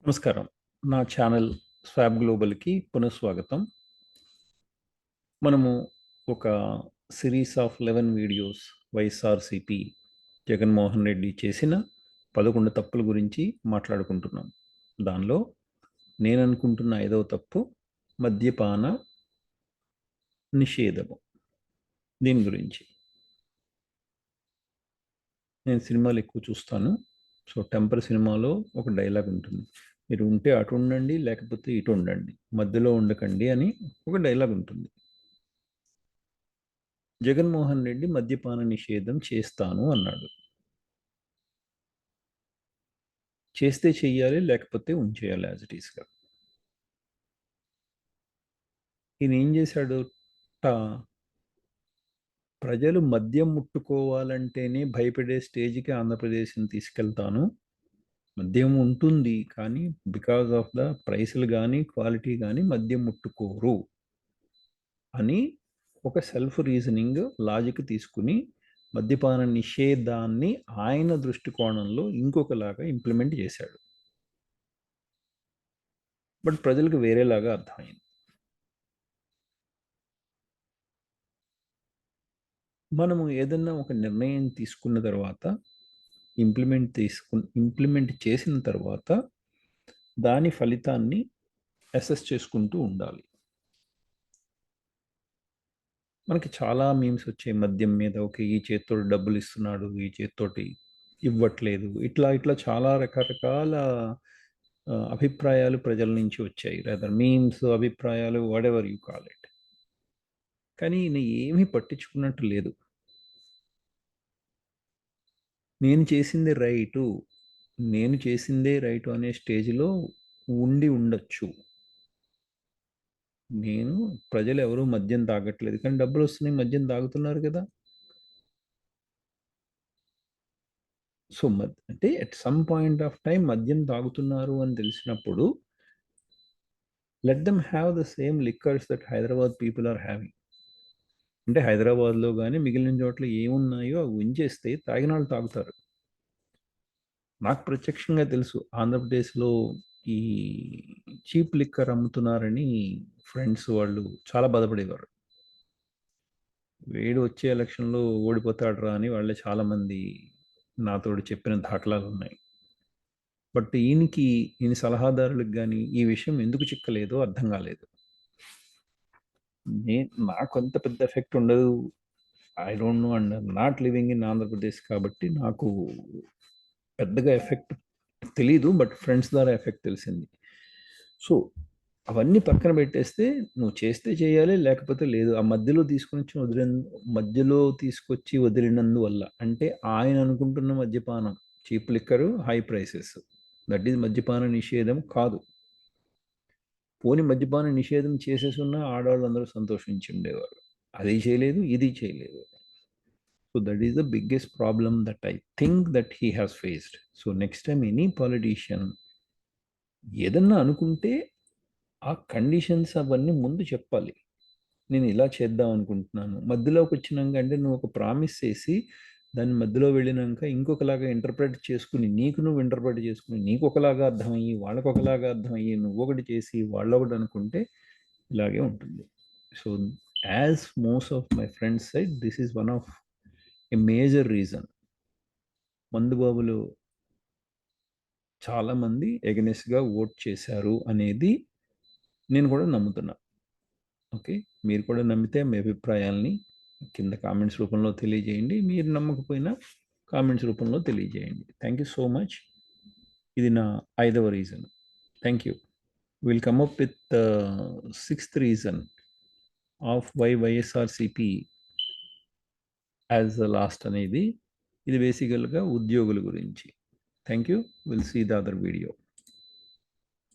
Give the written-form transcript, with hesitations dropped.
నమస్కారం. నా channel swab గ్లోబల్‌కి పునఃస్వాగతం. మనము ఒక series of 11 videos YSRCP Jaganmohan Reddy చేసిన 11 తప్పుల గురించి మాట్లాడుకుంటున్నాం. దానిలో నేననుకుంటున్న 5వ తప్పు మద్యపాన నిషేధము. దీని గురించి. నేను సినిమాలు ఎక్కువ చూస్తాను. సో, 'టెంపర్' సినిమాలో ఒక డైలాగ్ ఉంటుంది. మీరు ఉంటే అటు ఉండండి, లేకపోతే ఇటు ఉండండి. మధ్యలో ఉండకండి అని ఒక డైలాగ్ ఉంటుంది. జగన్మోహన్ రెడ్డి మద్యపాన నిషేధం చేస్తాను అన్నాడు. చేస్తే చెయ్యాలి, లేకపోతే ఉంచేయాలి యాజ్ ఇట్ ఈస్‌గా. ఈయన ఏం చేశాడు? టా ప్రజలు మద్యం ముట్టుకోవాలంటేనే భయపడే స్టేజ్‌కి ఆంధ్రప్రదేశ్‌ని తీసుకెళ్తాను. మద్యం ఉంటుంది, కానీ బికాస్ ఆఫ్ ద ప్రైసులు గానీ, క్వాలిటీ గానీ మద్యం ముట్టుకోరు అని ఒక సెల్ఫ్ రీజనింగ్ లాజిక్ తీసుకుని మద్యపాన నిషేధాన్ని ఆయన దృష్టికోణంలో ఇంకొకలాగా ఇంప్లిమెంట్ చేశాడు. బట్ ప్రజలకు వేరేలాగా అర్థమైంది. మనము ఏదన్నా ఒక నిర్ణయం తీసుకున్న తర్వాత ఇంప్లిమెంట్ చేసిన తర్వాత దాని ఫలితాన్ని అసెస్ చేసుకుంటూ ఉండాలి. మనకి చాలా మీమ్స్ వచ్చాయి మద్యం మీద. ఓకే, ఈ చేత్తోటి డబ్బులు ఇస్తున్నాడు, ఈ చేత్తోటి ఇవ్వట్లేదు. ఇట్లా ఇట్లా చాలా రకరకాల అభిప్రాయాలు ప్రజల నుంచి వచ్చాయి. లేదా మీమ్స్, అభిప్రాయాలు, వాటెవర్ యూ కాల్ ఇట్. కానీ ఈయన ఏమీ పట్టించుకున్నట్టు లేదు. నేను చేసింది రైటు, నేను చేసిందే రైటు అనే స్టేజ్‌లో ఉండి ఉండొచ్చు. ప్రజలు ఎవరు మద్యం తాగట్లేదు, కానీ డబ్బులొస్తున్నాయి, మద్యం తాగుతున్నారు కదా! సో, అంటే at some point of time మద్యం తాగుతున్నారు అని తెలిసినప్పుడు let them have the same liquors that Hyderabad people are having. అంటే హైదరాబాద్‌లో గాని, మిగిలిన చోట్ల ఏమున్నాయో అవి ఉంచేస్తే తాగినోళ్ళు తాగుతారు. నాకు ప్రత్యక్షంగా తెలుసు. ఆంధ్రప్రదేశ్‌లో ఈ చీప్ లిక్కర్ అమ్ముతున్నారని ఫ్రెండ్స్ వాళ్ళు చాలా బాధపడేవారు. వీడు వచ్చే ఎలక్షన్‌లో ఓడిపోతాడురా అని వాళ్ళే చాలామంది నాతోటి చెప్పిన దాఖలాలున్నాయి. బట్ ఈయన సలహాదారులకు గాని ఈ విషయం ఎందుకు చిక్కలేదో అర్థం కాలేదు. నాకంత పెద్ద ఎఫెక్ట్ ఉండదు. I don't know, and not living in Andhra Pradesh కాబట్టి నాకు పెద్దగా ఎఫెక్ట్ తెలీదు. బట్ ఫ్రెండ్స్ ద్వారా ఎఫెక్ట్ తెలిసింది. సో, అవన్నీ పక్కన పెట్టేస్తే నువ్వు చేస్తే చేయాలి, లేకపోతే లేదు. ఆ మధ్యలో తీసుకొచ్చి వదిలినందువల్ల అంటే ఆయన అనుకుంటున్న మద్యపానం cheap liquor, high prices, that is మద్యపాన నిషేధం కాదు. పోనీ మద్యపాన నిషేధం చేసేసున్నా ఆడవాళ్ళందరూ సంతోషించి ఉండేవారు. అది చేయలేదు, ఇది చేయలేదు. So that is the biggest problem that I think that he has faced. So next time any politician ఏదన్నా అనుకుంటే ఆ కండిషన్స్ అవన్నీ ముందు చెప్పాలి. నేను ఇలా చేద్దాం అనుకుంటున్నాను. మధ్యలోకి వచ్చినాక అంటే నువ్వు ఒక ప్రామిస్ చేసి దాన్ని మధ్యలో వెళ్ళినాక ఇంకొకలాగా ఇంటర్ప్రెట్ చేసుకుని నువ్వు ఇంటర్ప్రెట్ చేసుకుని నీకు ఒకలాగా అర్థమయ్యి వాళ్ళకు ఒకలాగా అర్థమయ్యి నువ్వు ఒకటి చేసి వాళ్ళు ఒకటి అనుకుంటే ఇలాగే ఉంటుంది. So as most of my friends side this is one of a major reason. మందుబాబులు చాలామంది ఎగనెస్ట్‌గా ఓట్ చేశారు అనేది నేను కూడా నమ్ముతున్నా. ఓకే. మీరు కూడా నమ్మితే మీ అభిప్రాయాల్ని కింద కామెంట్స్ రూపంలో తెలియజేయండి. మీరు నమ్మకపోయినా కామెంట్స్ రూపంలో తెలియజేయండి. Thank you so much. ఇది నా 5వ reason. Thank you. Will come up with 6థ్ reason of why YSRCP as the last అనేది. ఇది బేసికల్‌గా ఉద్యోగుల గురించి. Thank you. Will see the other video.